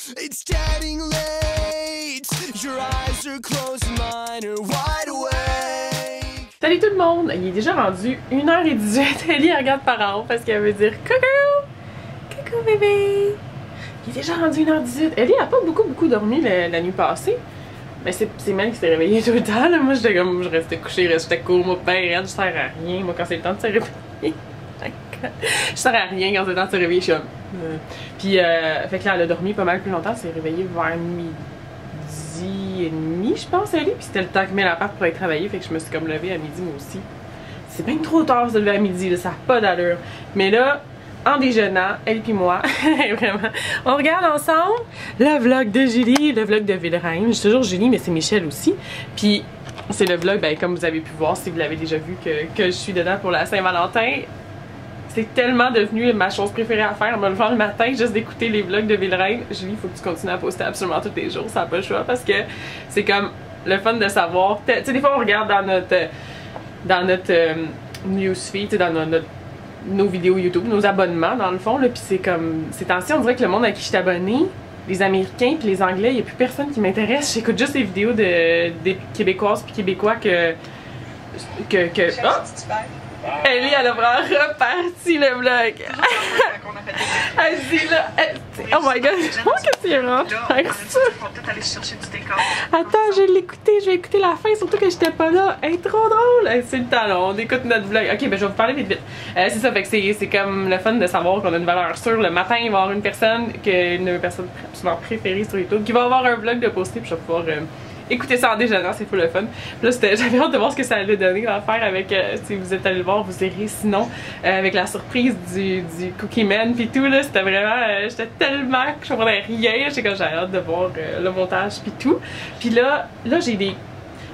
It's getting late. Your eyes are closed, mine are wide awake. Salut tout le monde! Il est déjà rendu 1h18. Ellie regarde par en haut parce qu'elle veut dire coucou! Coucou bébé! Il est déjà rendu 1h18. Ellie a pas beaucoup dormi la nuit passée. Mais c'est Mel qui s'est réveillée tout le temps. Là. Moi je restais couchée, j'étais court, moi ben raide, je sers à rien. Moi quand c'est le temps de se réveiller. Je sers à rien quand c'est le temps de se réveiller, je suis comme. Puis fait que là elle a dormi pas mal plus longtemps, elle s'est réveillée vers midi et demi je pense Ellie. Puis c'était le temps que Mel part pour aller travailler, fait que je me suis comme levée à midi moi aussi. C'est bien trop tard de se lever à midi, là, ça n'a pas d'allure. Mais là, en déjeunant, elle puis moi, vraiment, on regarde ensemble le vlog de Julie, le vlog de Villereine. Je dis toujours Julie, mais c'est Michel aussi. Puis c'est le vlog, ben, comme vous avez pu voir, si vous l'avez déjà vu, que je suis dedans pour la Saint-Valentin. C'est tellement devenu ma chose préférée à faire, me lever le matin, juste d'écouter les vlogs de Villereine. Julie, il faut que tu continues à poster absolument tous les jours, ça n'a pas le choix, parce que c'est comme le fun de savoir. Tu sais, des fois on regarde dans notre newsfeed, dans nos vidéos YouTube, nos abonnements dans le fond, là, puis c'est comme, ces temps-ci on dirait que le monde à qui je suis abonnée, les Américains puis les Anglais, il n'y a plus personne qui m'intéresse, j'écoute juste les vidéos des Québécoises puis Québécois que oh! Ellie, elle a vraiment reparti le vlog. Elle dit là, oh my god, je pense que c'est vraiment faire ça. Attends, je vais écouter la fin, surtout que j'étais pas là. Elle est trop drôle. C'est le talon, on écoute notre vlog. Ok, ben je vais vous parler vite. C'est ça, fait que c'est comme le fun de savoir qu'on a une valeur sûre. Le matin, il va y avoir une personne absolument préférée sur YouTube qui va avoir un vlog de poster, puis je vais pouvoir écoutez ça en déjeunant, c'est fou le fun. Là, j'avais hâte de voir ce que ça allait donner à faire avec, si vous êtes allé le voir, vous irez sinon, avec la surprise du Cookie Man pis tout, là, c'était vraiment, j'étais tellement que je comprenais rien, j'avais hâte de voir le montage pis tout. Pis là j'ai des,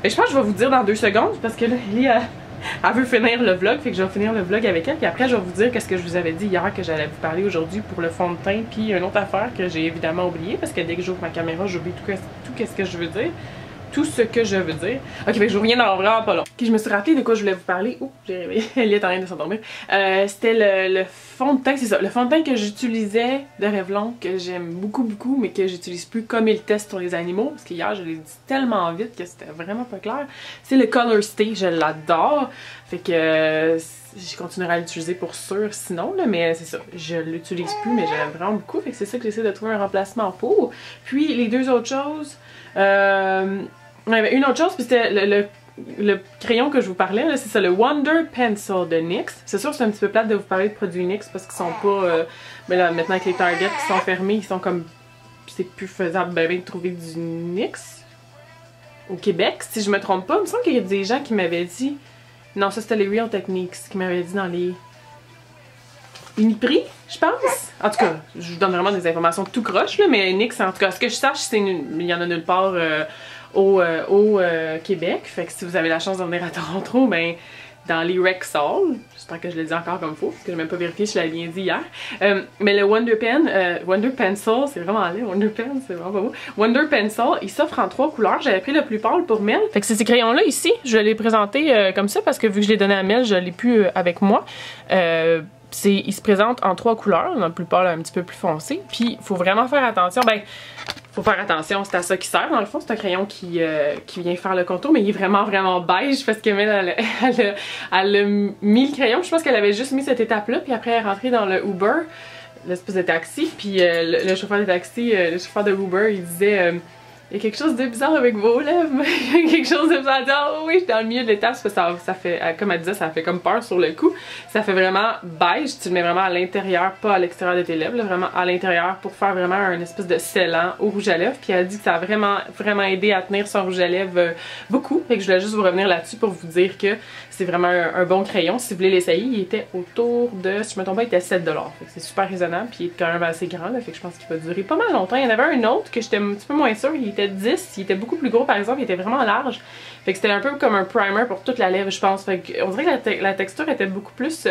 je pense que je vais vous dire dans 2 secondes, parce que là, Ellie, elle veut finir le vlog, fait que je vais finir le vlog avec elle, puis après je vais vous dire qu'est-ce que je vous avais dit hier que j'allais vous parler aujourd'hui pour le fond de teint, puis une autre affaire que j'ai évidemment oublié, parce que dès que j'ouvre ma caméra, j'oublie tout qu'est-ce que je veux dire. Tout ce que je veux dire. Ok, fait que je reviens dans vraiment pas long. Ok, je me suis rappelé de quoi je voulais vous parler. Ouh, j'ai réveillé. Elle est en train de s'endormir. C'était le fond de teint, c'est ça. Le fond de teint que j'utilisais de Revlon, que j'aime beaucoup, mais que j'utilise plus comme il teste sur les animaux. Parce qu'hier, je l'ai dit tellement vite que c'était vraiment pas clair. C'est le Color Stay, je l'adore. Fait que je continuerai à l'utiliser pour sûr sinon, là, mais c'est ça. Je l'utilise plus, mais j'aime vraiment beaucoup. Fait que c'est ça que j'essaie de trouver un remplacement pour. Puis les deux autres choses. Une autre chose, puis c'était le crayon que je vous parlais, c'est ça, le Wonder Pencil de NYX. C'est sûr que c'est un petit peu plate de vous parler de produits NYX parce qu'ils sont pas, mais là maintenant avec les Target qui sont fermés, ils sont comme, c'est plus faisable de trouver du NYX au Québec, si je me trompe pas. Il me semble qu'il y a des gens qui m'avaient dit, non ça c'était les Real Techniques qui m'avaient dit dans les Uniprix, je pense. En tout cas, je vous donne vraiment des informations tout croche, là, mais NYX, en tout cas, ce que je sache, il y en a nulle part au Québec. Fait que si vous avez la chance de venir à Toronto, ben dans les Rexall, j'espère que je le dis encore comme faux, parce que je n'ai même pas vérifié, je l'avais bien dit hier. Mais le Wonder Pencil, c'est vraiment laid, Wonder Pen, c'est vraiment pas beau. Wonder Pencil, il s'offre en 3 couleurs. J'avais pris le plus pâle pour Mel. Fait que c'est ces crayons-là ici, je l'ai présenté comme ça, parce que vu que je l'ai donné à Mel, je l'ai plus avec moi. Il se présente en 3 couleurs, dans le plus pâle un petit peu plus foncé, puis il faut vraiment faire attention, faut faire attention, c'est à ça qui sert dans le fond, c'est un crayon qui vient faire le contour, mais il est vraiment beige parce que Mel, elle a mis le crayon, je pense qu'elle avait juste mis cette étape-là, puis après elle est rentrée dans le Uber, l'espèce de taxi, puis le chauffeur de taxi, le chauffeur de Uber, il disait il y a quelque chose de bizarre avec vos lèvres. Il y a quelque chose de bizarre. Oh oui, je suis dans le milieu de l'étape. Ça fait, comme elle disait, ça fait comme peur sur le coup. Ça fait vraiment beige. Tu le mets vraiment à l'intérieur, pas à l'extérieur de tes lèvres. Là, vraiment à l'intérieur pour faire vraiment un espèce de scellant au rouge à lèvres. Puis elle a dit que ça a vraiment aidé à tenir son rouge à lèvres beaucoup. Fait que je voulais juste vous revenir là-dessus pour vous dire que c'est vraiment un bon crayon. Si vous voulez l'essayer, il était autour de, si je me trompe pas, il était 7$. Fait que c'est super raisonnable. Puis il est quand même assez grand. Là, fait que je pense qu'il va durer pas mal longtemps. Il y en avait un autre que j'étais un petit peu moins sûre. Il était 10, il était beaucoup plus gros par exemple, il était vraiment large. Fait que c'était un peu comme un primer pour toute la lèvre, je pense. Fait que on dirait que la texture était beaucoup plus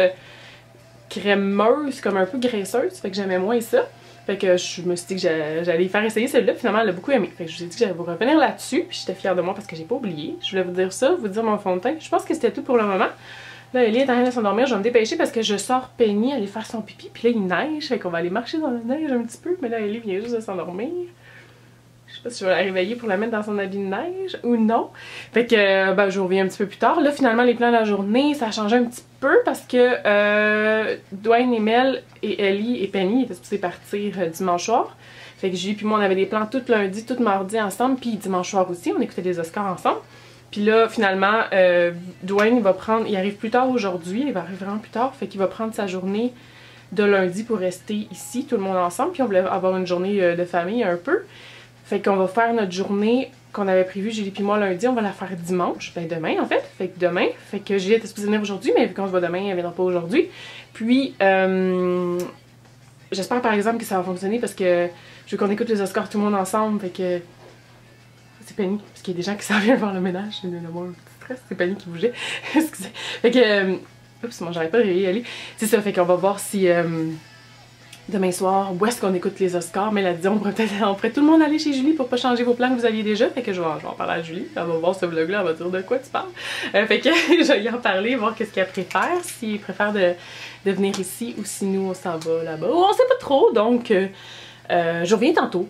crémeuse, comme un peu graisseuse. Fait que j'aimais moins ça. Fait que je me suis dit que j'allais faire essayer celui-là, finalement elle a beaucoup aimé. Fait que je vous ai dit que j'allais vous revenir là-dessus, puis j'étais fière de moi parce que j'ai pas oublié. Je voulais vous dire ça, vous dire mon fond de teint. Je pense que c'était tout pour le moment. Là, Ellie est en train de s'endormir, je vais me dépêcher parce que je sors Penny aller faire son pipi, puis là il neige, fait qu'on va aller marcher dans la neige un petit peu, mais là Ellie vient juste de s'endormir. Je sais pas si je vais la réveiller pour la mettre dans son habit de neige ou non. Fait que ben, je reviens un petit peu plus tard. Là finalement les plans de la journée, ça a changé un petit peu parce que Dwayne et Mel et Ellie et Penny étaient supposés partir dimanche soir. Fait que Julie puis moi on avait des plans tout lundi, tout mardi ensemble, puis dimanche soir aussi, on écoutait les Oscars ensemble. Puis là, finalement, Dwayne, il arrive plus tard aujourd'hui, il va arriver vraiment plus tard, fait qu'il va prendre sa journée de lundi pour rester ici, tout le monde ensemble, puis on voulait avoir une journée de famille un peu. Fait qu'on va faire notre journée qu'on avait prévue, Julie puis moi, lundi, on va la faire dimanche, ben demain en fait, fait que Julie était supposée venir aujourd'hui, mais vu qu'on se voit demain, elle viendra pas aujourd'hui. Puis, j'espère par exemple que ça va fonctionner parce que je veux qu'on écoute les Oscars tout le monde ensemble, fait que... C'est Penny, parce qu'il y a des gens qui s'en viennent faire le ménage, j'ai d'avoir un petit stress, c'est Penny qui bougeait. Excusez. Fait que. Oups, moi j'arrête pas de réveiller Ali. C'est ça, fait qu'on va voir si demain soir, où est-ce qu'on écoute les Oscars. Mais là, disons, on pourrait tout le monde aller chez Julie pour pas changer vos plans que vous aviez déjà. Fait que je vais en parler à Julie. Elle va voir ce vlog-là, elle va dire de quoi tu parles. Fait que je vais y en parler, voir qu'est-ce qu'elle préfère. S'il préfère de venir ici ou si nous on s'en va là-bas. On sait pas trop, donc je reviens tantôt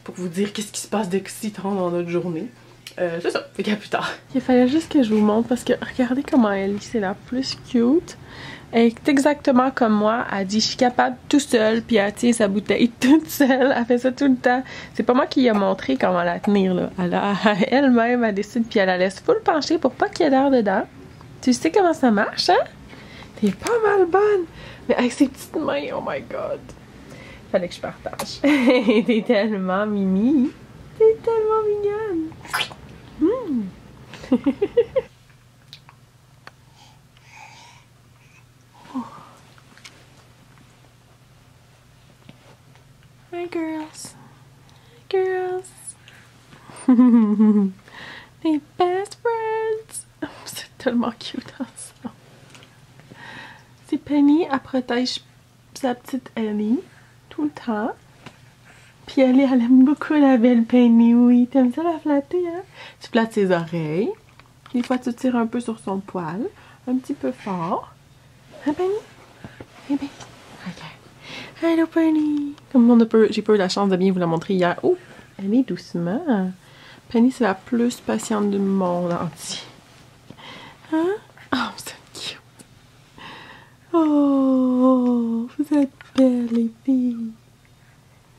pour vous dire qu'est-ce qui se passe d'excitant dans notre journée. C'est ça, fait qu'à plus tard. Il fallait juste que je vous montre parce que regardez comment Ellie c'est la plus cute. Elle est exactement comme moi, elle dit je suis capable tout seule, puis elle tient sa bouteille toute seule, elle fait ça tout le temps. C'est pas moi qui lui ai montré comment la tenir là. Elle-même elle décide puis elle la laisse full pencher pour pas qu'il y ait d'air dedans. Tu sais comment ça marche, hein? T'es pas mal bonne! Mais avec ses petites mains, oh my god! Fallait que je partage. T'es tellement mimi. T'es tellement mignonne. Hi girls. Hi girls. Les best friends. C'est tellement cute ensemble. C'est Penny, elle protège sa petite Ellie tout le temps. Puis elle aime beaucoup la belle Penny, oui. T'aimes ça la flatter, hein? Tu flattes ses oreilles. Des fois, tu tires un peu sur son poil. Un petit peu fort. Hein, Penny? Eh bien, ok. Hello, Penny! Comme j'ai pas eu la chance de bien vous la montrer hier. Oh! Elle est doucement. Penny, c'est la plus patiente du monde entier. Hein? Oh, c'est cute! Oh! Vous êtes belles, les filles!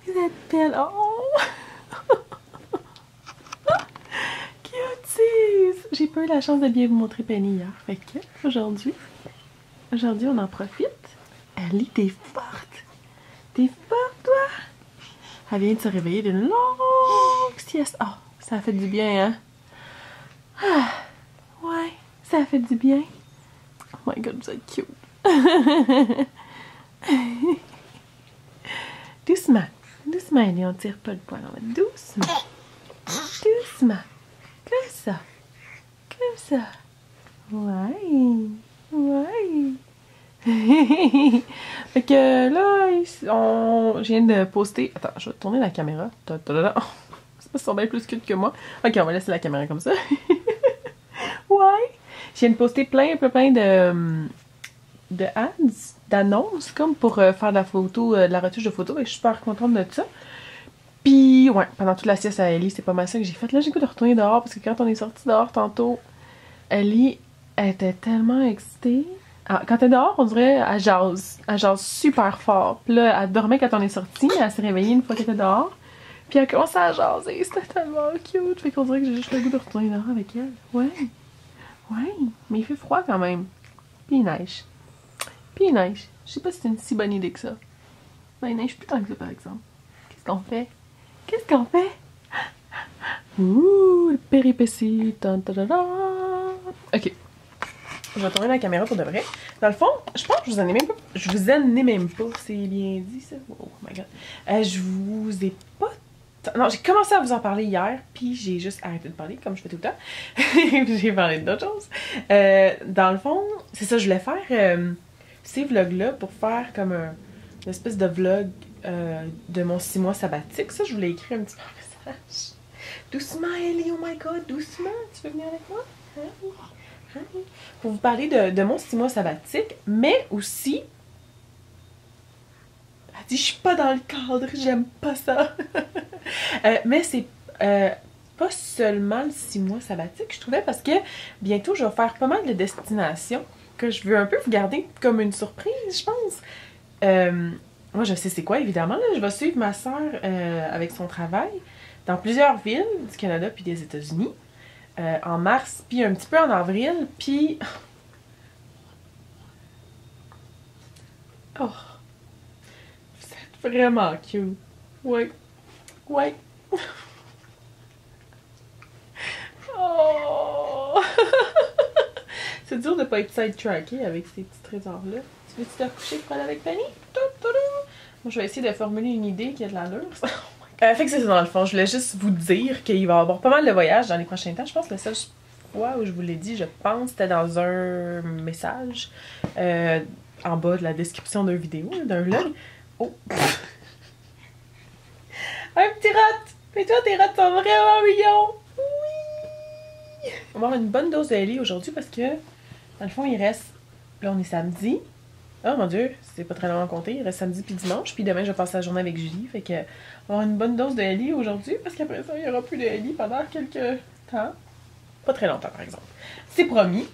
Vous êtes belles! Oh! Cuties! J'ai pas eu la chance de bien vous montrer Penny hier. Fait que, aujourd'hui, on en profite. Ellie, t'es forte! T'es forte, toi! Elle vient de se réveiller d'une longue sieste. Oh, ça a fait du bien, hein? Ah, ouais, ça a fait du bien. Oh my god, vous êtes cute. Doucement, doucement, Ellie, on tire pas le poil. On va doucement. Doucement. Comme ça. Comme ça. Ouais. Ouais. Fait que là, je viens de poster. Attends, je vais tourner la caméra. C'est pas si bien plus cute que moi. Ok, on va laisser la caméra comme ça. Ouais. Je viens de poster plein de ads, d'annonces, comme pour faire de la photo, de la retouche de photo. Et je suis super contente de ça. Puis, ouais, pendant toute la sieste à Ellie, c'est pas mal ça que j'ai fait. Là, j'ai goût de retourner dehors parce que quand on est sorti dehors tantôt, Ellie était tellement excitée. Alors, quand elle est dehors, on dirait elle jase. Elle jase super fort. Puis là, elle dormait quand on est sorti. Elle s'est réveillée une fois qu'elle était dehors. Puis elle a commencé à jaser. C'était tellement cute. Fait qu'on dirait que j'ai juste le goût de retourner dehors avec elle. Ouais. Ouais. Mais il fait froid quand même. Puis il neige. Puis il neige. Je sais pas si c'est une si bonne idée que ça. Ben, il neige plus tant que ça, par exemple. Qu'est-ce qu'on fait? Qu'est-ce qu'on fait? Ouh, le péripétie. Ok. Je vais tourner la caméra pour de vrai. Dans le fond, je pense que je vous en ai même pas. Je vous en ai même pas. C'est bien dit, ça? Oh my god. Je vous ai pas... Non, j'ai commencé à vous en parler hier, puis j'ai juste arrêté de parler, comme je fais tout le temps. J'ai parlé d'autres choses. Dans le fond, c'est ça, je voulais faire ces vlogs-là pour faire comme une espèce de vlog de mon 6 mois sabbatique. Ça, je voulais écrire un petit message. Doucement, Ellie, oh my god, doucement. Tu veux venir avec moi? Hein? pour vous parler de mon 6 mois sabbatique, mais aussi... Elle dit, je suis pas dans le cadre, j'aime pas ça. Mais c'est pas seulement le 6 mois sabbatique, je trouvais, parce que bientôt, je vais faire pas mal de destinations que je veux un peu vous garder comme une surprise, je pense. Moi, je sais c'est quoi, évidemment. Là. Je vais suivre ma soeur avec son travail dans plusieurs villes du Canada puis des États-Unis. En mars, puis un petit peu en avril, puis... Oh! Vous êtes vraiment cute. Ouais. Ouais. Oh! C'est dur de pas être side-tracké avec ces petits trésors-là. Tu veux-tu te coucher pour aller avec Penny? Moi, je vais essayer de formuler une idée qui a de l'allure. Fait que c'est ça dans le fond. Je voulais juste vous dire qu'il va y avoir pas mal de voyages dans les prochains temps. Je pense que la seule fois où je vous l'ai dit, je pense, c'était dans un message en bas de la description d'une vidéo, d'un vlog. Oh! Un petit rat! Mais toi, tes rats sont vraiment mignons! Oui! On va avoir une bonne dose de Ellie aujourd'hui parce que, dans le fond, il reste... Là, on est samedi. Oh mon Dieu, c'est pas très long à compter. Il reste samedi puis dimanche. Puis demain, je vais passer la journée avec Julie. Fait que, on va avoir une bonne dose de Ellie aujourd'hui parce qu'après ça, il y aura plus de Ellie pendant quelques temps. Pas très longtemps, par exemple. C'est promis.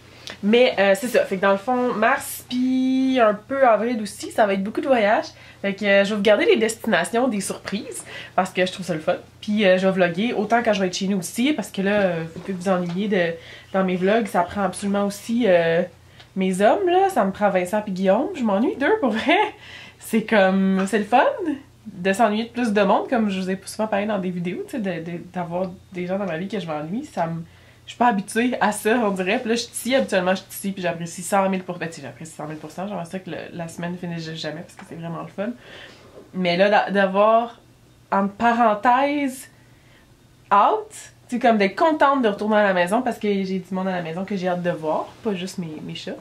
Mais c'est ça. Fait que dans le fond, mars puis un peu avril aussi, ça va être beaucoup de voyages. Fait que je vais vous garder les destinations des surprises parce que je trouve ça le fun. Puis je vais vlogger autant quand je vais être chez nous aussi parce que là, vous pouvez vous ennuyer dans mes vlogs. Ça prend absolument aussi mes hommes, là. Ça me prend Vincent puis Guillaume. Je m'ennuie d'eux pour vrai. C'est comme... C'est le fun de s'ennuyer de plus de monde, comme je vous ai souvent parlé dans des vidéos, tu sais, d'avoir des gens dans ma vie que je m'ennuie. Ça me... Je suis pas habituée à ça, on dirait. Puis là, je suis ici, habituellement, je suis ici, puis j'apprécie 100 000 Ben, tu sais, j'apprécie 100 000 J'aimerais ça que la semaine finisse jamais, parce que c'est vraiment le fun. Mais là, d'avoir, entre parenthèses, out, tu sais, comme d'être contente de retourner à la maison, parce que j'ai du monde à la maison que j'ai hâte de voir, pas juste mes chats.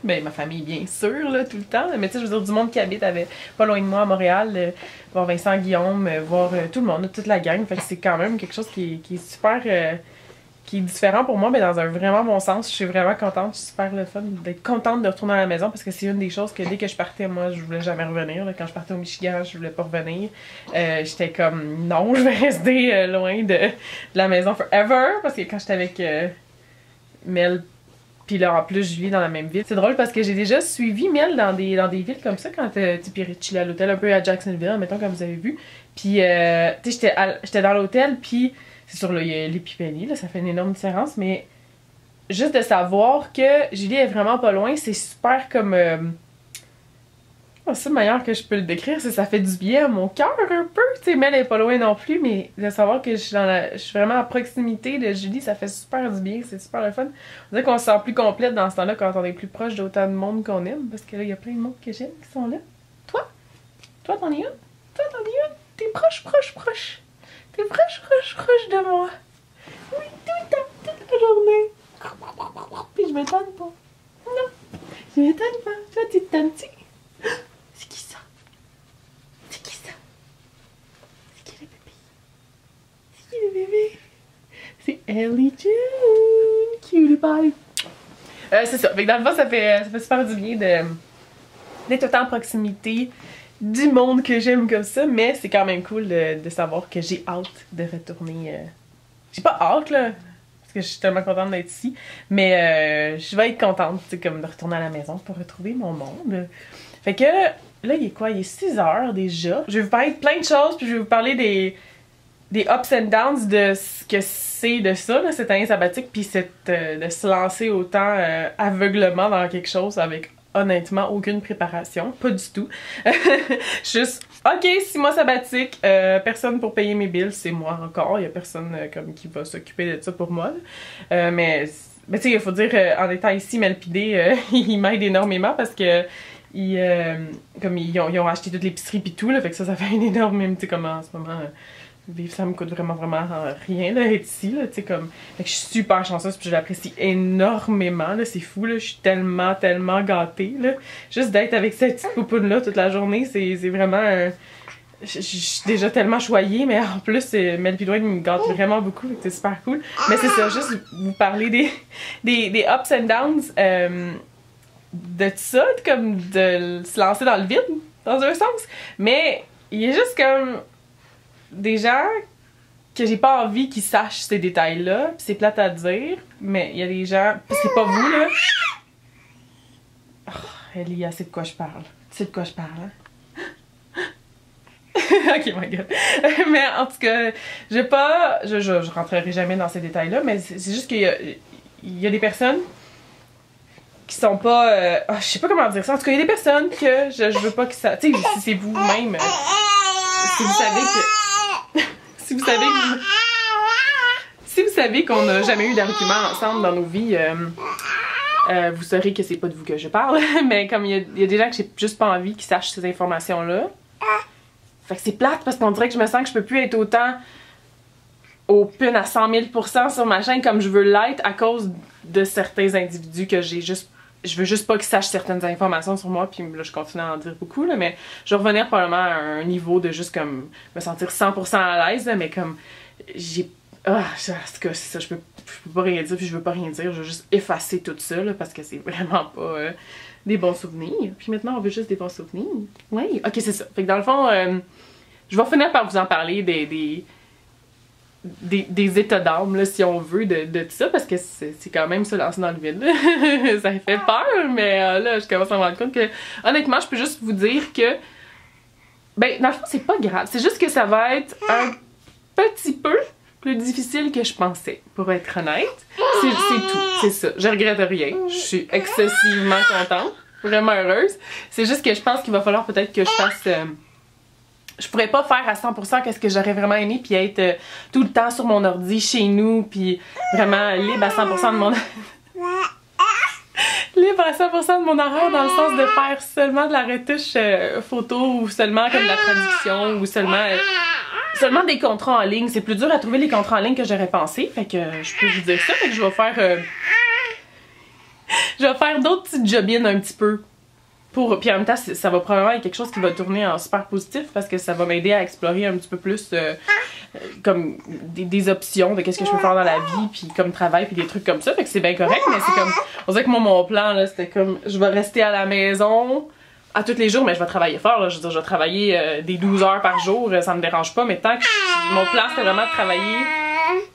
Ben, ma famille, bien sûr, là, tout le temps. Mais tu sais, je veux dire, du monde qui habite pas loin de moi à Montréal, voir Vincent, Guillaume, voir tout le monde, toute la gang. Fait que c'est quand même quelque chose qui est super... qui est différent pour moi, mais dans un vraiment bon sens. Je suis vraiment contente, je suis super le fun d'être contente de retourner à la maison parce que c'est une des choses que dès que je partais, moi, je voulais jamais revenir. Là, quand je partais au Michigan, je voulais pas revenir. J'étais comme, non, je vais rester loin de la maison forever parce que quand j'étais avec Mel, puis là, en plus, Julie dans la même ville. C'est drôle parce que j'ai déjà suivi Mel dans des villes comme ça quand tu chillais à l'hôtel, un peu à Jacksonville, mettons, comme vous avez vu. Puis, tu sais, j'étais dans l'hôtel, puis c'est sûr, là, il y a l'épipénie, là, ça fait une énorme différence, mais juste de savoir que Julie est vraiment pas loin, c'est super comme... c'est la manière que je peux le décrire, c'est ça fait du bien à mon cœur un peu. Tu sais, Mel est pas loin non plus, mais de savoir que je suis vraiment à proximité de Julie, ça fait super du bien, c'est super le fun. On dirait qu'on se sent plus complète dans ce temps-là quand on est plus proche d'autant de monde qu'on aime, parce que là, il y a plein de monde que j'aime qui sont là. Toi? Toi, t'en es une? Toi, t'en es une? T'es proche. T'es proche de moi. Oui, toute la journée. Puis je m'étonne pas. Non, je m'étonne pas. Toi, tu te tannes-tu? C'est qui ça? C'est qui ça? C'est qui le bébé? C'est qui le bébé? C'est Ellie June. Cutie pie. C'est ça. Fait que dans le fond, ça fait super du bien d'être autant en proximité du monde que j'aime comme ça, mais c'est quand même cool de savoir que j'ai hâte de retourner. J'ai pas hâte, là, parce que je suis tellement contente d'être ici, mais je vais être contente, tu sais, comme de retourner à la maison pour retrouver mon monde. Fait que, là, il est quoi? Il est 6 h déjà. Je vais vous parler de plein de choses, puis je vais vous parler des ups and downs de ce que c'est de ça, là, cette année sabbatique, puis de se lancer autant aveuglement dans quelque chose avec honnêtement aucune préparation, pas du tout. Juste, ok, 6 mois sabbatique, personne pour payer mes bills, c'est moi encore, il y a personne comme qui va s'occuper de ça pour moi. Mais tu sais, il faut dire, en étant ici, Melpidé, il m'aide énormément parce que comme ils ont acheté toute l'épicerie pis tout, là, fait que ça fait une énorme, tu sais, comme en ce moment... vivre, ça me coûte vraiment rien là, être ici, là, tu sais, comme... Fait que je suis super chanceuse, puis je l'apprécie énormément, là, c'est fou, là, je suis tellement gâtée, là. Juste d'être avec cette petite poupoune-là toute la journée, c'est vraiment je suis déjà tellement choyée, mais en plus, Mel pis Dwayne me gâtent vraiment beaucoup, c'est super cool. Mais c'est ça, juste vous parler des ups and downs de ça, comme de se lancer dans le vide, dans un sens. Mais il y a juste comme des gens que j'ai pas envie qu'ils sachent ces détails-là, pis c'est plate à dire, mais il y a des gens, pis c'est pas vous, là. Oh, Ellie, c'est de quoi je parle. Tu sais de quoi je parle, hein? Ok, my god. Mais en tout cas, je rentrerai jamais dans ces détails-là, mais c'est juste qu'il y a des personnes qui sont pas. Je sais pas comment dire ça. En tout cas, il y a des personnes que je veux pas que ça. Tu sais, si c'est vous-même. Si vous savez que. Si vous savez que. Si vous savez qu'on n'a jamais eu d'argument ensemble dans nos vies, vous saurez que c'est pas de vous que je parle. Mais comme il y a des gens que j'ai juste pas envie qu'ils sachent ces informations-là. Fait que c'est plate parce qu'on dirait que je me sens que je peux plus être autant open à 100 000% sur ma chaîne comme je veux l'être à cause de certains individus que j'ai juste. Je veux juste pas qu'ils sachent certaines informations sur moi, puis là je continue à en dire beaucoup, là, mais je vais revenir probablement à un niveau de juste comme me sentir 100% à l'aise, mais comme j'ai. En tout cas, c'est ça, je peux pas rien dire, puis je veux pas rien dire, je veux juste effacer tout ça, là, parce que c'est vraiment pas des bons souvenirs. Puis maintenant, on veut juste des bons souvenirs. Oui, ok, c'est ça. Fait que dans le fond, je vais finir par vous en parler des états d'âme, là, si on veut, de tout ça, parce que c'est quand même se lancer dans le vide. Ça fait peur, mais là, je commence à me rendre compte que, honnêtement, je peux juste vous dire que, ben, dans le fond, c'est pas grave. C'est juste que ça va être un petit peu plus difficile que je pensais, pour être honnête. C'est tout, c'est ça. Je regrette rien. Je suis excessivement contente, vraiment heureuse. C'est juste que je pense qu'il va falloir peut-être que je fasse... je pourrais pas faire à 100% qu'est-ce que j'aurais vraiment aimé, puis être tout le temps sur mon ordi chez nous, puis vraiment libre à 100% de mon... libre à 100% de mon horaire, dans le sens de faire seulement de la retouche photo, ou seulement comme de la traduction, ou seulement des contrats en ligne. C'est plus dur à trouver les contrats en ligne que j'aurais pensé, fait que je peux vous dire ça, fait que je vais faire d'autres petites jobines un petit peu. Puis en même temps, ça va probablement être quelque chose qui va tourner en super positif parce que ça va m'aider à explorer un petit peu plus comme des options de qu'est-ce que je peux faire dans la vie, puis comme travail, puis des trucs comme ça. Fait que c'est bien correct, mais c'est comme... On dirait que moi, mon plan, là, c'était comme... Je vais rester à la maison à tous les jours, mais je vais travailler fort, là. Je veux dire, je vais travailler des 12 heures par jour, ça me dérange pas, mais tant que... Mon plan, c'était vraiment de travailler...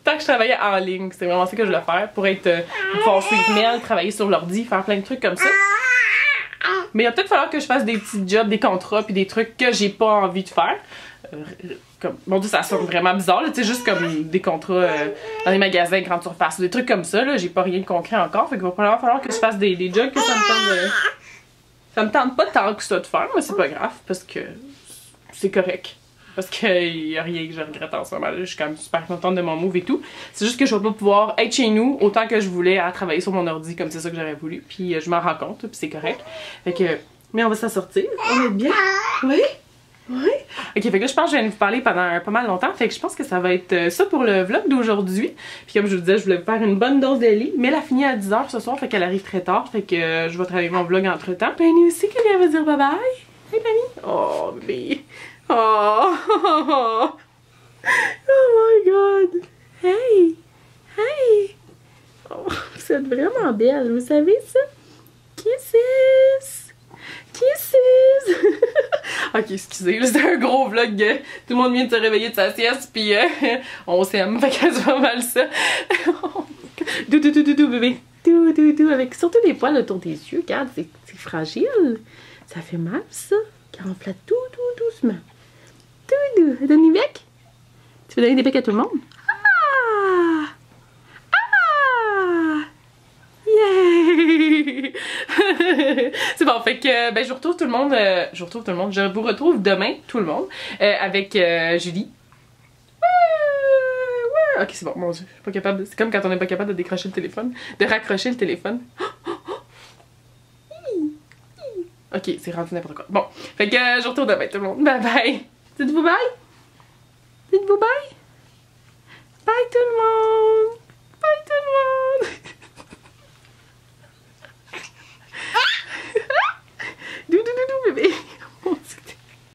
Tant que je travaillais en ligne, c'est vraiment ça que je voulais faire, pour être... pouvoir suivre mail, travailler sur l'ordi, faire plein de trucs comme ça. Mais il va peut-être falloir que je fasse des petits jobs, des contrats, puis des trucs que j'ai pas envie de faire. Comme, mon Dieu, ça sonne vraiment bizarre, tu sais, juste comme des contrats dans les magasins, grande surface, des trucs comme ça, là, j'ai pas rien de concret encore, fait qu'il va probablement falloir que je fasse des jobs que ça me tente ça me tente pas tant que ça de faire, mais c'est pas grave, parce que c'est correct. Parce qu'il y a rien que je regrette en ce moment, là, je suis quand même super contente de mon move et tout. C'est juste que je vais pas pouvoir être chez nous autant que je voulais à travailler sur mon ordi comme c'est ça que j'aurais voulu, puis je m'en rends compte, puis c'est correct. Fait que, mais on va s'en sortir, on va être bien. Oui? Oui? Ok, fait que là, je pense que je viens de vous parler pendant pas mal longtemps, fait que je pense que ça va être ça pour le vlog d'aujourd'hui. Puis comme je vous disais, je voulais vous faire une bonne dose d'Ellie, mais elle a fini à 10h ce soir, fait qu'elle arrive très tard, fait que je vais travailler mon vlog entre temps. Puis Annie aussi, qu'elle va dire bye bye. Hey Penny! Oh, bébé! Oh, oh my god! Hey! Hey! Oh, vous êtes vraiment belle, vous savez ça? Kisses! Kisses! Ok, excusez, c'est un gros vlog. Tout le monde vient de se réveiller de sa sieste, puis on s'aime, fait que c'est pas mal ça. Doudou, bébé. Doudou, avec surtout les poils autour des yeux. Regarde, c'est fragile. Ça fait mal, ça. Car on flatte tout doucement. Doudou, donne des becs. Tu veux donner des becs à tout le monde? Ah! Ah! Yeah! C'est bon, fait que ben, je vous retrouve tout le monde. Je vous retrouve demain, tout le monde, avec Julie. Ouais. Ok, c'est bon, mon Dieu, je suis pas capable. C'est comme quand on n'est pas capable de décrocher le téléphone, de raccrocher le téléphone. Ok, c'est rendu n'importe quoi. Bon, fait que je vous retrouve demain, tout le monde. Bye bye. Dites-vous bye. Dites-vous bye. Bye tout le monde.